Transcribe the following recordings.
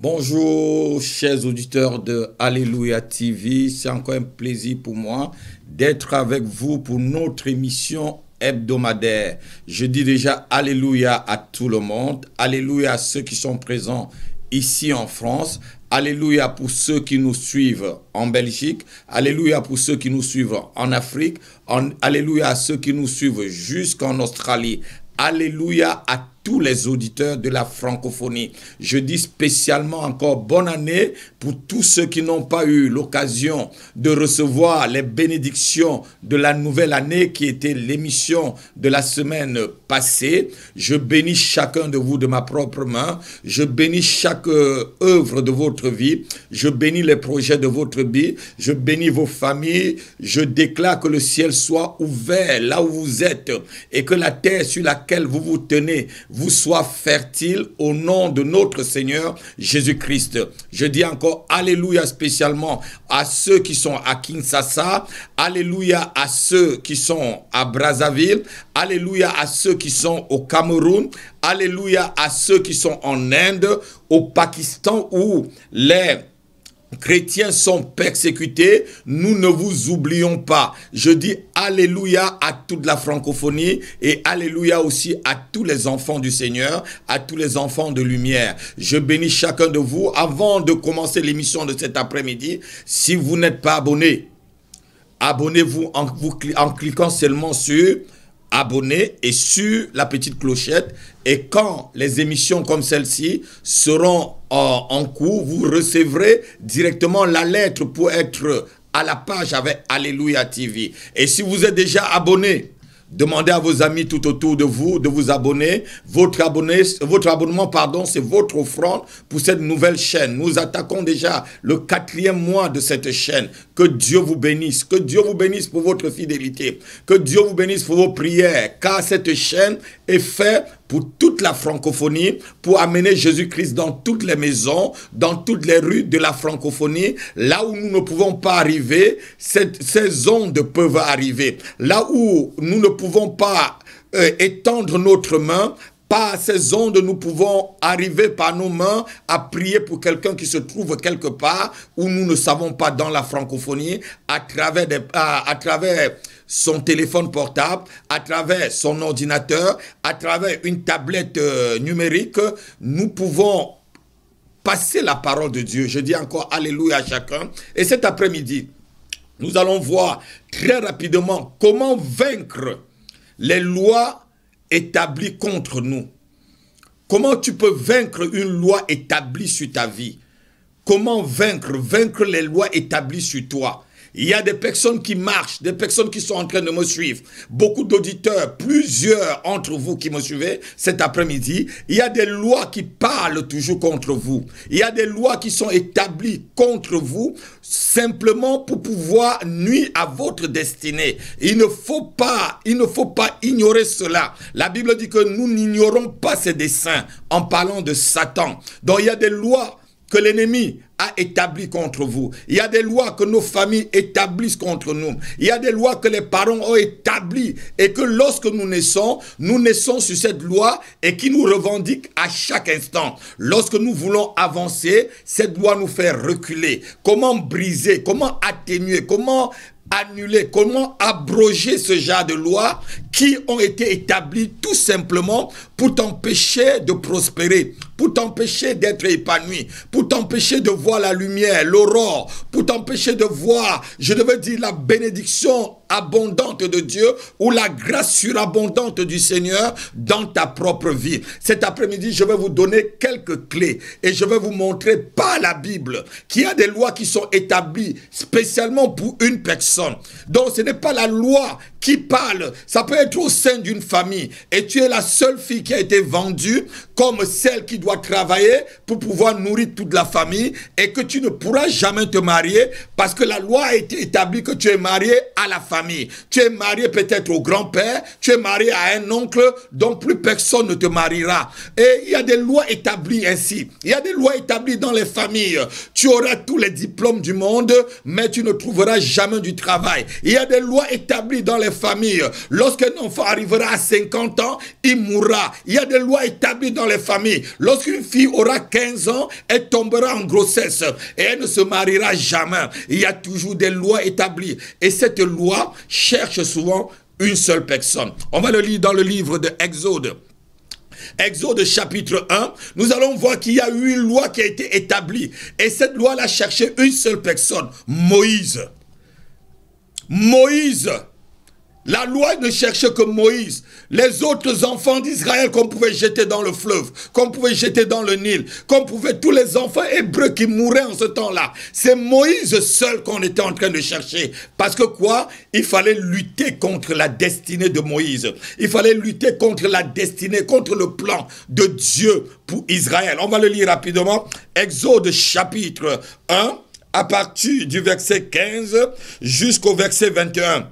Bonjour chers auditeurs de Alléluia TV, c'est encore un plaisir pour moi d'être avec vous pour notre émission hebdomadaire. Je dis déjà Alléluia à tout le monde, Alléluia à ceux qui sont présents ici en France, Alléluia pour ceux qui nous suivent en Belgique, Alléluia pour ceux qui nous suivent en Afrique, Alléluia à ceux qui nous suivent jusqu'en Australie, Alléluia à tous les auditeurs de la francophonie. Je dis spécialement encore bonne année pour tous ceux qui n'ont pas eu l'occasion de recevoir les bénédictions de la nouvelle année qui était l'émission de la semaine passée. Je bénis chacun de vous de ma propre main. Je bénis chaque œuvre de votre vie. Je bénis les projets de votre vie. Je bénis vos familles. Je déclare que le ciel soit ouvert là où vous êtes et que la terre sur laquelle vous vous tenez vous soit fertile au nom de notre Seigneur Jésus-Christ. Je dis encore Alléluia spécialement à ceux qui sont à Kinshasa, Alléluia à ceux qui sont à Brazzaville, Alléluia à ceux qui sont au Cameroun, Alléluia à ceux qui sont en Inde, au Pakistan où les chrétiens sont persécutés, nous ne vous oublions pas. Je dis Alléluia à toute la francophonie et Alléluia aussi à tous les enfants du Seigneur, à tous les enfants de lumière. Je bénis chacun de vous. Avant de commencer l'émission de cet après-midi, si vous n'êtes pas abonné, abonnez-vous en cliquant seulement sur abonner et sur la petite clochette. Et quand les émissions comme celle-ci seront en cours, vous recevrez directement la lettre pour être à la page avec Alléluia TV. Et si vous êtes déjà abonné, demandez à vos amis tout autour de vous abonner. Votre abonnement, pardon, c'est votre offrande pour cette nouvelle chaîne. Nous attaquons déjà le 4e mois de cette chaîne. Que Dieu vous bénisse. Que Dieu vous bénisse pour votre fidélité. Que Dieu vous bénisse pour vos prières. Car cette chaîne est faite pour toute la francophonie, pour amener Jésus-Christ dans toutes les maisons, dans toutes les rues de la francophonie, là où nous ne pouvons pas arriver, ces ondes peuvent arriver. Là où nous ne pouvons pas étendre notre main, par ces ondes, nous pouvons arriver par nos mains à prier pour quelqu'un qui se trouve quelque part où nous ne savons pas dans la francophonie, à travers son téléphone portable, à travers son ordinateur, à travers une tablette numérique, nous pouvons passer la parole de Dieu. Je dis encore Alléluia à chacun. Et cet après-midi, nous allons voir très rapidement comment vaincre les lois établies contre nous. Comment tu peux vaincre une loi établie sur ta vie? Comment vaincre les lois établies sur toi? Il y a des personnes qui marchent, des personnes qui sont en train de me suivre. Beaucoup d'auditeurs, plusieurs entre vous qui me suivez cet après-midi. Il y a des lois qui parlent toujours contre vous. Il y a des lois qui sont établies contre vous simplement pour pouvoir nuire à votre destinée. Il ne faut pas ignorer cela. La Bible dit que nous n'ignorons pas ses desseins en parlant de Satan. Donc il y a des lois que l'ennemi a établi contre vous. Il y a des lois que nos familles établissent contre nous. Il y a des lois que les parents ont établies et que lorsque nous naissons sur cette loi et qui nous revendique à chaque instant. Lorsque nous voulons avancer, cette loi nous fait reculer. Comment briser, comment atténuer, comment annuler, comment abroger ce genre de lois qui ont été établies tout simplement pour t'empêcher de prospérer, pour t'empêcher d'être épanoui, pour t'empêcher de voir la lumière, l'aurore, pour t'empêcher de voir, je devais dire, la bénédiction abondante de Dieu ou la grâce surabondante du Seigneur dans ta propre vie. Cet après-midi, je vais vous donner quelques clés et je vais vous montrer par la Bible qu'il y a des lois qui sont établies spécialement pour une personne. Donc, ce n'est pas la loi qui parle. Ça peut être au sein d'une famille et tu es la seule fille qui qui a été vendue comme celle qui doit travailler pour pouvoir nourrir toute la famille et que tu ne pourras jamais te marier parce que la loi a été établie que tu es marié à la famille. Tu es marié peut-être au grand-père, tu es marié à un oncle, dont plus personne ne te mariera. Et il y a des lois établies ainsi. Il y a des lois établies dans les familles. Tu auras tous les diplômes du monde, mais tu ne trouveras jamais du travail. Il y a des lois établies dans les familles. Lorsqu'un enfant arrivera à 50 ans, il mourra. Il y a des lois établies dans les familles. Lorsqu'une fille aura 15 ans, elle tombera en grossesse et elle ne se mariera jamais. Il y a toujours des lois établies. Et cette loi cherche souvent une seule personne. On va le lire dans le livre de Exode. Exode chapitre 1, nous allons voir qu'il y a eu une loi qui a été établie. Et cette loi-là cherchait une seule personne, Moïse. Moïse. La loi ne cherchait que Moïse. Les autres enfants d'Israël qu'on pouvait jeter dans le fleuve, qu'on pouvait jeter dans le Nil, qu'on pouvait, tous les enfants hébreux qui mouraient en ce temps-là. C'est Moïse seul qu'on était en train de chercher. Parce que quoi? Il fallait lutter contre la destinée de Moïse. Il fallait lutter contre la destinée, contre le plan de Dieu pour Israël. On va le lire rapidement. Exode chapitre 1, à partir du verset 15 jusqu'au verset 21.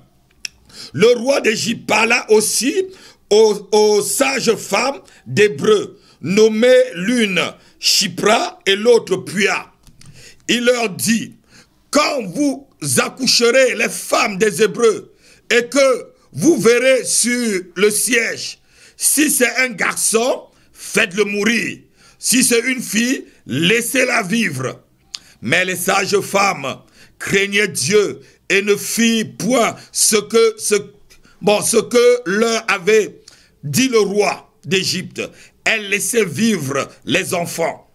Le roi d'Égypte parla aussi aux sages femmes d'Hébreux, nommées l'une Shipra et l'autre Puia. Il leur dit, quand vous accoucherez les femmes des Hébreux et que vous verrez sur le siège, si c'est un garçon, faites-le mourir. Si c'est une fille, laissez-la vivre. Mais les sages femmes craignaient Dieu et ne firent point ce que leur avait dit le roi d'Égypte. Elle laissait vivre les enfants.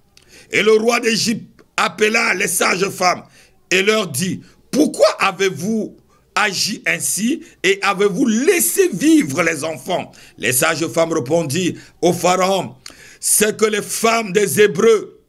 Et le roi d'Égypte appela les sages femmes et leur dit, pourquoi avez-vous agi ainsi et avez-vous laissé vivre les enfants? Les sages femmes répondirent au Pharaon, c'est que les femmes des Hébreux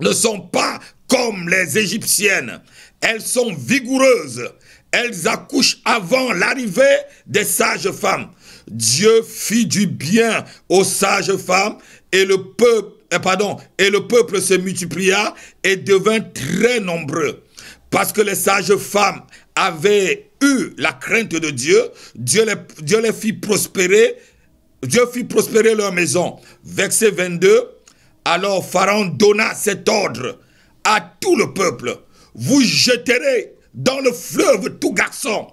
ne sont pas comme les Égyptiennes. Elles sont vigoureuses. Elles accouchent avant l'arrivée des sages femmes. Dieu fit du bien aux sages femmes et le peuple se multiplia et devint très nombreux. Parce que les sages femmes avaient eu la crainte de Dieu, Dieu les fit prospérer. Dieu fit prospérer leur maison. Verset 22. Alors Pharaon donna cet ordre à tout le peuple. Vous jeterez dans le fleuve tout garçon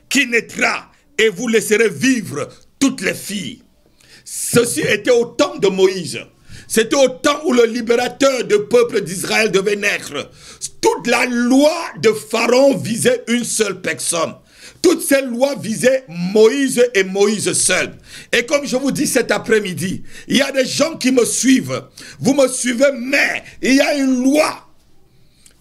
qui naîtra et vous laisserez vivre toutes les filles. Ceci était au temps de Moïse. C'était au temps où le libérateur du peuple d'Israël devait naître. Toute la loi de Pharaon visait une seule personne. Toutes ces lois visaient Moïse et Moïse seul. Et comme je vous dis cet après-midi, il y a des gens qui me suivent. Vous me suivez, mais il y a une loi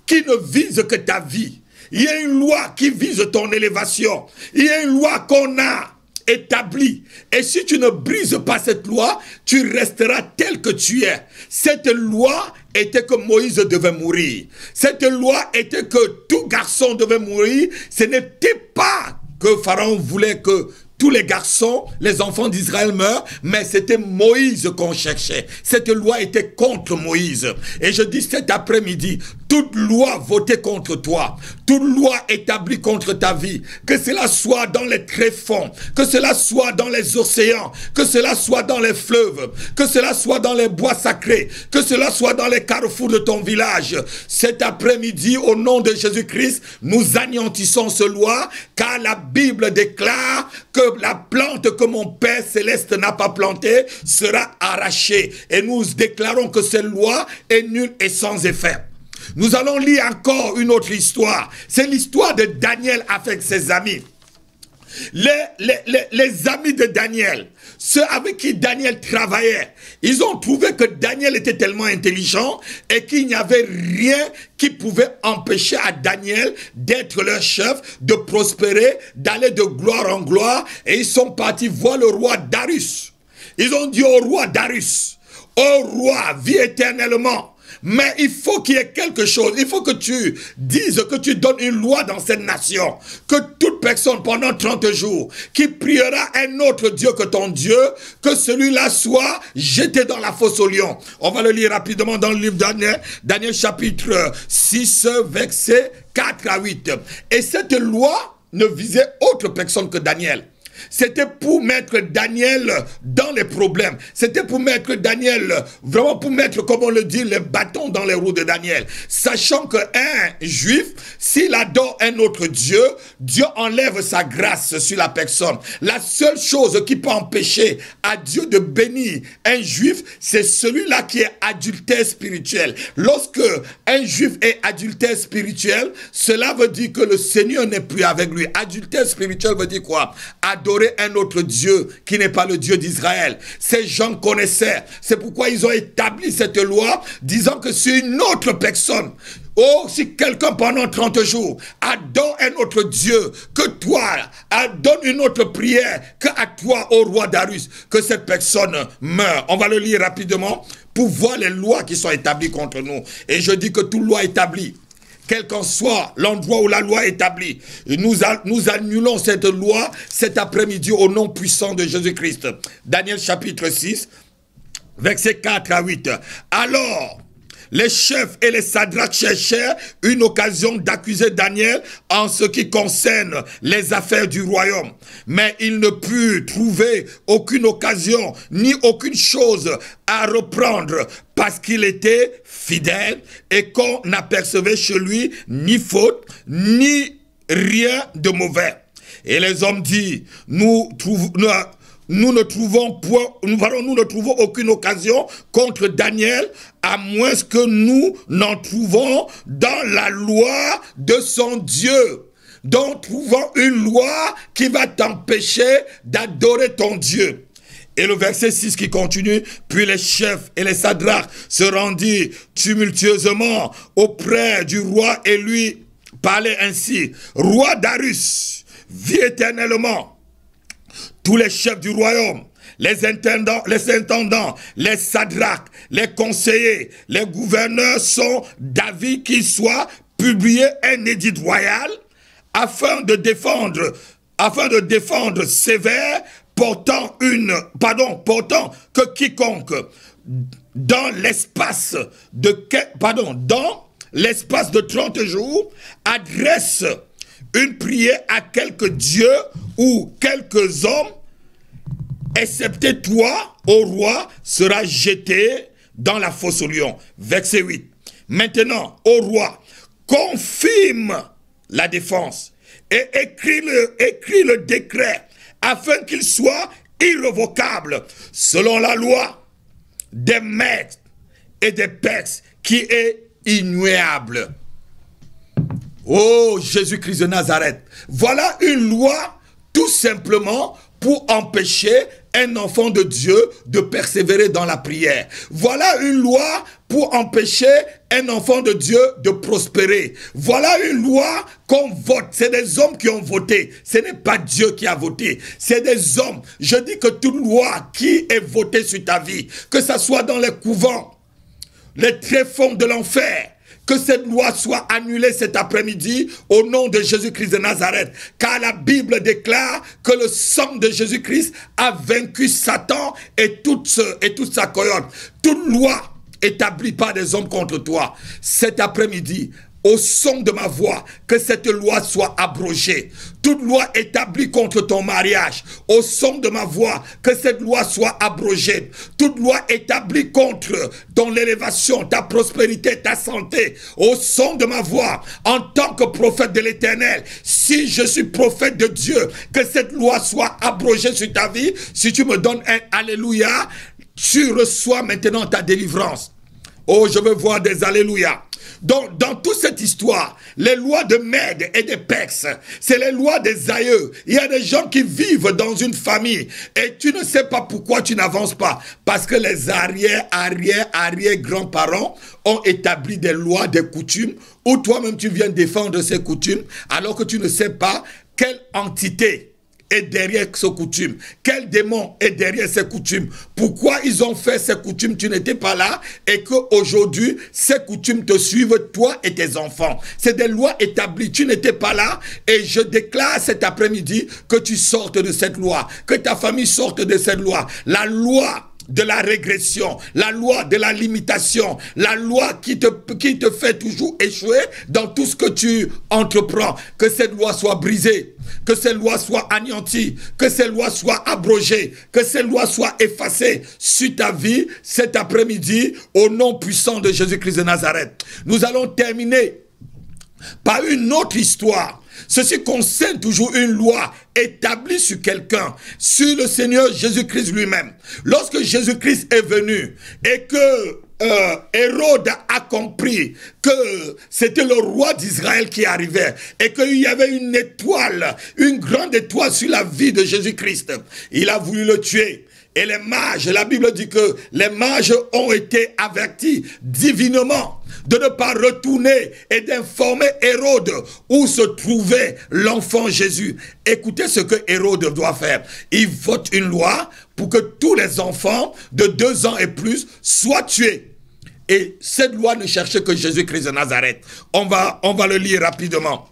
qui ne vise que ta vie. Il y a une loi qui vise ton élévation. Il y a une loi qu'on a établie. Et si tu ne brises pas cette loi, tu resteras tel que tu es. Cette loi était que Moïse devait mourir. Cette loi était que tout garçon devait mourir. Ce n'était pas que Pharaon voulait que tous les garçons, les enfants d'Israël meurent, mais c'était Moïse qu'on cherchait. Cette loi était contre Moïse. Et je dis cet après-midi, toute loi votée contre toi, toute loi établie contre ta vie, que cela soit dans les tréfonds, que cela soit dans les océans, que cela soit dans les fleuves, que cela soit dans les bois sacrés, que cela soit dans les carrefours de ton village, cet après-midi, au nom de Jésus-Christ, nous anéantissons ce loi, car la Bible déclare que la plante que mon Père Céleste n'a pas plantée sera arrachée. Et nous déclarons que cette loi est nulle et sans effet. Nous allons lire encore une autre histoire. C'est l'histoire de Daniel avec ses amis. Les amis de Daniel, ceux avec qui Daniel travaillait, ils ont trouvé que Daniel était tellement intelligent et qu'il n'y avait rien qui pouvait empêcher à Daniel d'être leur chef, de prospérer, d'aller de gloire en gloire. Et ils sont partis voir le roi Darius. Ils ont dit au roi Darius, ô roi, vis éternellement. Mais il faut qu'il y ait quelque chose. Il faut que tu dises, que tu donnes une loi dans cette nation. Que toute personne pendant 30 jours qui priera un autre Dieu que ton Dieu, que celui-là soit jeté dans la fosse au lion. On va le lire rapidement dans le livre de Daniel, Daniel chapitre 6, versets 4 à 8. Et cette loi ne visait autre personne que Daniel. C'était pour mettre Daniel dans les problèmes. C'était pour mettre Daniel, vraiment pour mettre, comme on le dit, les bâtons dans les roues de Daniel. Sachant qu'un juif, s'il adore un autre Dieu, Dieu enlève sa grâce sur la personne. La seule chose qui peut empêcher à Dieu de bénir un juif, c'est celui-là qui est adultère spirituel. Lorsque un juif est adultère spirituel, cela veut dire que le Seigneur n'est plus avec lui. Adultère spirituel veut dire quoi? Adorer un autre Dieu qui n'est pas le Dieu d'Israël. Ces gens connaissaient. C'est pourquoi ils ont établi cette loi disant que si une autre personne, si quelqu'un pendant 30 jours adore un autre Dieu que toi, donne une autre prière que à toi, ô roi Darius, que cette personne meure. On va le lire rapidement pour voir les lois qui sont établies contre nous. Et je dis que toute loi établie, quel qu'en soit l'endroit où la loi est établie, nous annulons cette loi cet après-midi au nom puissant de Jésus-Christ. Daniel chapitre 6, versets 4 à 8. Alors, les chefs et les sadraques cherchèrent une occasion d'accuser Daniel en ce qui concerne les affaires du royaume. Mais ils ne purent trouver aucune occasion ni aucune chose à reprendre parce qu'il était fidèle et qu'on n'apercevait chez lui ni faute ni rien de mauvais. Et les hommes disent, nous ne trouvons aucune occasion contre Daniel, à moins que nous n'en trouvons dans la loi de son Dieu. Donc, trouvons une loi qui va t'empêcher d'adorer ton Dieu. Et le verset 6 qui continue, puis les chefs et les sadraques se rendirent tumultueusement auprès du roi et lui parlaient ainsi. Roi Darius, vis éternellement. Tous les chefs du royaume, les intendants, les sadraques, les conseillers, les gouverneurs sont d'avis qu'il soit publié un édit royal afin de défendre sévère portant que quiconque dans l'espace de 30 jours adresse une prière à quelque Dieu ou quelques hommes, excepté toi, ô roi, sera jeté dans la fosse au lion. Verset 8. Maintenant, ô roi, confirme la défense et écris le décret afin qu'il soit irrévocable selon la loi des Mèdes et des Perses qui est immuable. Oh, Jésus-Christ de Nazareth. Voilà une loi tout simplement pour empêcher un enfant de Dieu de persévérer dans la prière. Voilà une loi pour empêcher un enfant de Dieu de prospérer. Voilà une loi qu'on vote. C'est des hommes qui ont voté. Ce n'est pas Dieu qui a voté. C'est des hommes. Je dis que toute loi qui est votée sur ta vie, que ce soit dans les couvents, les tréfonds de l'enfer, que cette loi soit annulée cet après-midi au nom de Jésus-Christ de Nazareth. Car la Bible déclare que le sang de Jésus-Christ a vaincu Satan et toute sa cohorte. Toute loi établie par des hommes contre toi, cet après-midi, au son de ma voix, que cette loi soit abrogée. Toute loi établie contre ton mariage, au son de ma voix, que cette loi soit abrogée. Toute loi établie contre ton élévation, ta prospérité, ta santé, au son de ma voix, en tant que prophète de l'Éternel, si je suis prophète de Dieu, que cette loi soit abrogée sur ta vie. Si tu me donnes un alléluia, tu reçois maintenant ta délivrance. Oh, je veux voir des alléluia. Donc, dans toute cette histoire, les lois de Mèdes et des Perses, c'est les lois des aïeux. Il y a des gens qui vivent dans une famille et tu ne sais pas pourquoi tu n'avances pas. Parce que les arrière-grands-parents ont établi des lois, des coutumes, où toi-même tu viens défendre ces coutumes, alors que tu ne sais pas quelle entité est derrière ces coutumes? Quel démon est derrière ces coutumes? Pourquoi ils ont fait ces coutumes? Tu n'étais pas là et qu'aujourd'hui, ces coutumes te suivent, toi et tes enfants. C'est des lois établies. Tu n'étais pas là et je déclare cet après-midi que tu sortes de cette loi, que ta famille sorte de cette loi. La loi de la régression, la loi de la limitation, la loi qui te fait toujours échouer dans tout ce que tu entreprends, que cette loi soit brisée, que cette loi soit anéantie, que cette loi soit abrogée, que cette loi soit effacée sur ta vie cet après-midi au nom puissant de Jésus-Christ de Nazareth. Nous allons terminer par une autre histoire. Ceci concerne toujours une loi établie sur quelqu'un, sur le Seigneur Jésus-Christ lui-même. Lorsque Jésus-Christ est venu et que Hérode a compris que c'était le roi d'Israël qui arrivait et qu'il y avait une étoile, une grande étoile sur la vie de Jésus-Christ, il a voulu le tuer. Et les mages, la Bible dit que les mages ont été avertis divinement de ne pas retourner et d'informer Hérode où se trouvait l'enfant Jésus. Écoutez ce que Hérode doit faire. Il vote une loi pour que tous les enfants de 2 ans et plus soient tués. Et cette loi ne cherchait que Jésus-Christ de Nazareth. On va le lire rapidement.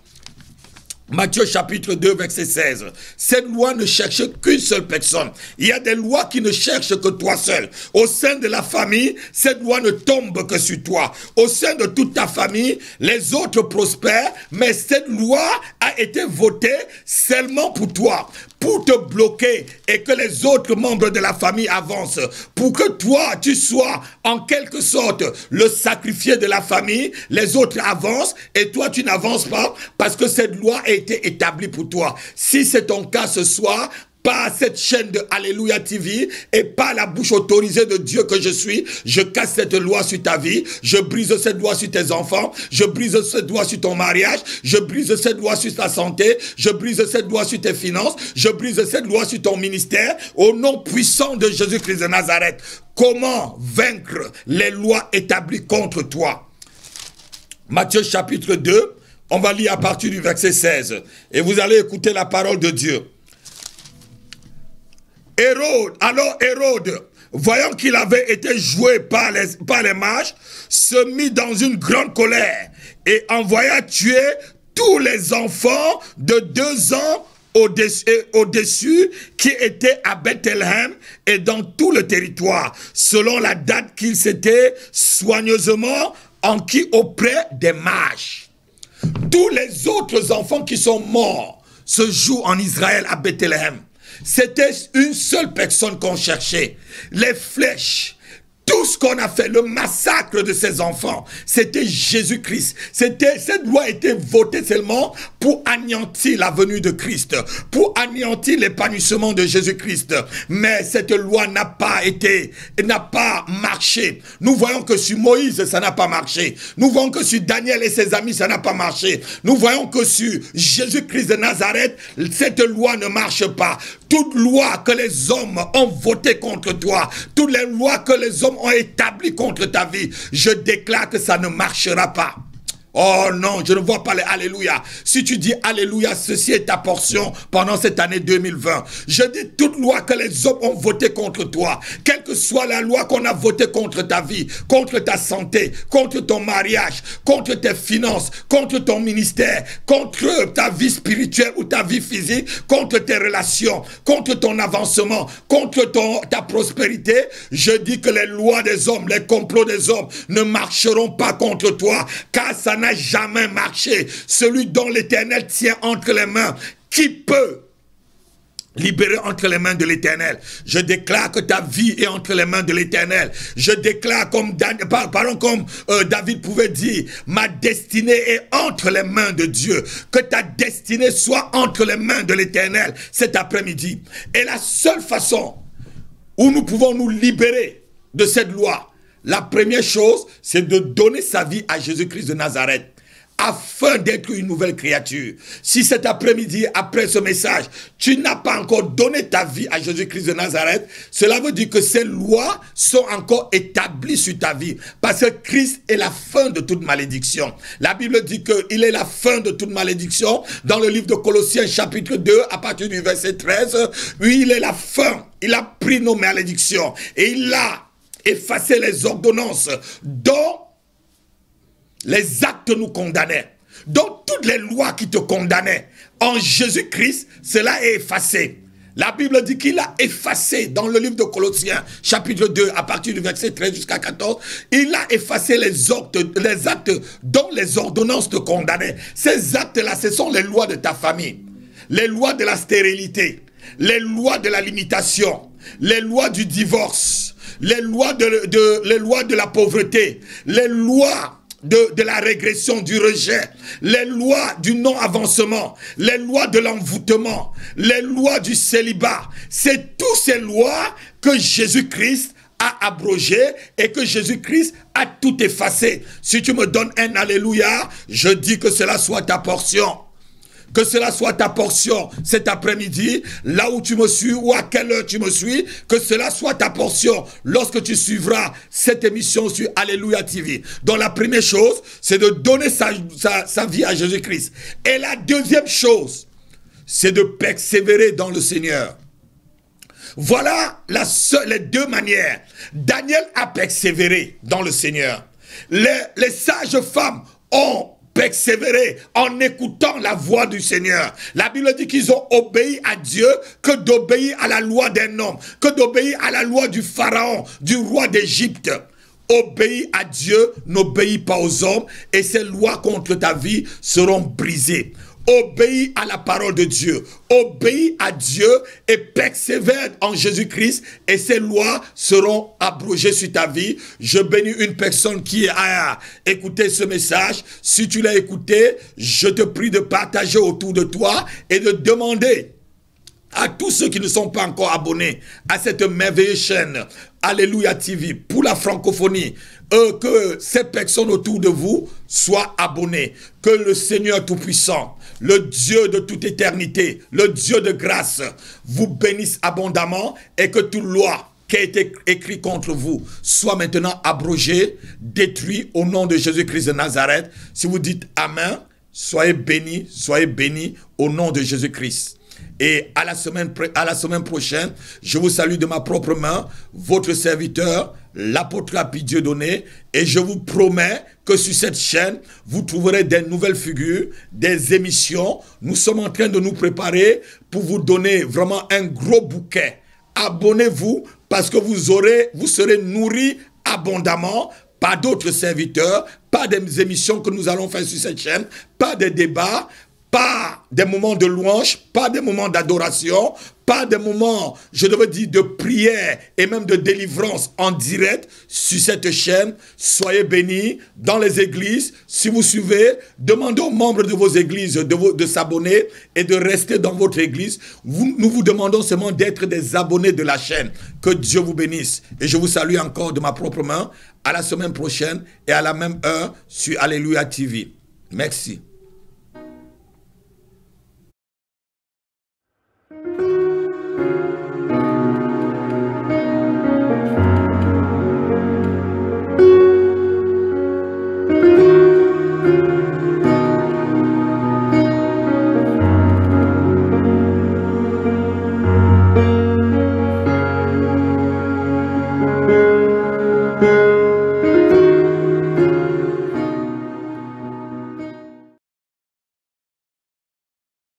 Matthieu chapitre 2 verset 16. Cette loi ne cherche qu'une seule personne. Il y a des lois qui ne cherchent que toi seul. Au sein de la famille, cette loi ne tombe que sur toi. Au sein de toute ta famille, les autres prospèrent, mais cette loi a été votée seulement pour toi, pour te bloquer et que les autres membres de la famille avancent, pour que toi, tu sois en quelque sorte le sacrifié de la famille, les autres avancent et toi, tu n'avances pas parce que cette loi a été établie pour toi. Si c'est ton cas ce soir, par cette chaîne de Alléluia TV et par la bouche autorisée de Dieu que je suis, je casse cette loi sur ta vie, je brise cette loi sur tes enfants, je brise cette loi sur ton mariage, je brise cette loi sur ta santé, je brise cette loi sur tes finances, je brise cette loi sur ton ministère, au nom puissant de Jésus-Christ de Nazareth. Comment vaincre les lois établies contre toi? Matthieu chapitre 2, on va lire à partir du verset 16 et vous allez écouter la parole de Dieu. Hérode, voyant qu'il avait été joué par les mages, se mit dans une grande colère et envoya tuer tous les enfants de 2 ans au-dessus qui étaient à Bethléem et dans tout le territoire, selon la date qu'il s'était soigneusement enquis auprès des mages. Tous les autres enfants qui sont morts ce jour en Israël à Bethléem, c'était une seule personne qu'on cherchait. Les flèches, tout ce qu'on a fait, le massacre de ces enfants, c'était Jésus-Christ. Cette loi a été votée seulement pour anéantir la venue de Christ, pour anéantir l'épanouissement de Jésus-Christ. Mais cette loi n'a pas marché. Nous voyons que sur Moïse, ça n'a pas marché. Nous voyons que sur Daniel et ses amis, ça n'a pas marché. Nous voyons que sur Jésus-Christ de Nazareth, cette loi ne marche pas. Toute loi que les hommes ont votée contre toi, toutes les lois que les hommes ont établies contre ta vie, je déclare que ça ne marchera pas. Oh non, je ne vois pas les alléluia. Si tu dis alléluia, ceci est ta portion pendant cette année 2020. Je dis toute loi que les hommes ont votée contre toi, quelle que soit la loi qu'on a votée contre ta vie, contre ta santé, contre ton mariage, contre tes finances, contre ton ministère, contre ta vie spirituelle ou ta vie physique, contre tes relations, contre ton avancement, contre ta prospérité, je dis que les lois des hommes, les complots des hommes ne marcheront pas contre toi, car ça n'a jamais marché. Celui dont l'Éternel tient entre les mains, qui peut libérer entre les mains de l'Éternel? Je déclare que ta vie est entre les mains de l'Éternel. Je déclare comme David pouvait dire, ma destinée est entre les mains de Dieu. Que ta destinée soit entre les mains de l'Éternel cet après-midi. Et la seule façon où nous pouvons nous libérer de cette loi, la première chose, c'est de donner sa vie à Jésus-Christ de Nazareth. afin d'être une nouvelle créature. Si cet après-midi, après ce message, tu n'as pas encore donné ta vie à Jésus-Christ de Nazareth, cela veut dire que ces lois sont encore établies sur ta vie. Parce que Christ est la fin de toute malédiction. La Bible dit qu'il est la fin de toute malédiction. Dans le livre de Colossiens chapitre 2, à partir du verset 13, oui, il est la fin. Il a pris nos malédictions et il a effacé les ordonnances dont les actes nous condamnaient. Donc toutes les lois qui te condamnaient, en Jésus-Christ, cela est effacé. La Bible dit qu'il a effacé, dans le livre de Colossiens, chapitre 2, à partir du verset 13 jusqu'à 14, il a effacé les actes dont les ordonnances te condamnaient. Ces actes-là, ce sont les lois de ta famille, les lois de la stérilité, les lois de la limitation, les lois du divorce, les lois de la pauvreté, les lois de la régression, du rejet, les lois du non-avancement, les lois de l'envoûtement, les lois du célibat. C'est toutes ces lois que Jésus-Christ a abrogées et que Jésus-Christ a tout effacé. Si tu me donnes un alléluia, je dis que cela soit ta portion. Que cela soit ta portion cet après-midi, là où tu me suis ou à quelle heure tu me suis, que cela soit ta portion lorsque tu suivras cette émission sur Alléluia TV. Donc la première chose, c'est de donner sa vie à Jésus-Christ. Et la deuxième chose, c'est de persévérer dans le Seigneur. Voilà les deux manières. Daniel a persévéré dans le Seigneur. Les sages femmes ont persévérer en écoutant la voix du Seigneur. La Bible dit qu'ils ont obéi à Dieu que d'obéir à la loi d'un homme, que d'obéir à la loi du Pharaon, du roi d'Égypte. Obéis à Dieu, n'obéis pas aux hommes, et ces lois contre ta vie seront brisées. Obéis à la parole de Dieu, obéis à Dieu et persévère en Jésus-Christ et ces lois seront abrogées sur ta vie. Je bénis une personne qui a écouté ce message. Si tu l'as écouté, je te prie de partager autour de toi et de demander à tous ceux qui ne sont pas encore abonnés à cette merveilleuse chaîne Alléluia TV pour la francophonie, que ces personnes autour de vous soient abonnées. Que le Seigneur Tout-Puissant, le Dieu de toute éternité, le Dieu de grâce, vous bénisse abondamment et que toute loi qui a été écrite contre vous soit maintenant abrogée, détruite au nom de Jésus-Christ de Nazareth. Si vous dites Amen, soyez bénis au nom de Jésus-Christ. Et à la semaine prochaine, je vous salue de ma propre main, votre serviteur, l'apôtre Happy Dieudonné, et je vous promets que sur cette chaîne, vous trouverez des nouvelles figures, des émissions. Nous sommes en train de nous préparer pour vous donner vraiment un gros bouquet. Abonnez-vous parce que vous serez nourris abondamment par d'autres serviteurs, pas des émissions que nous allons faire sur cette chaîne, pas des débats, pas des moments de louange, pas des moments d'adoration, pas des moments, je devais dire, de prière et même de délivrance en direct sur cette chaîne. Soyez bénis dans les églises. Si vous suivez, demandez aux membres de vos églises de s'abonner et de rester dans votre église. Nous vous demandons seulement d'être des abonnés de la chaîne. Que Dieu vous bénisse. Et je vous salue encore de ma propre main. À la semaine prochaine et à la même heure sur Alléluia TV. Merci.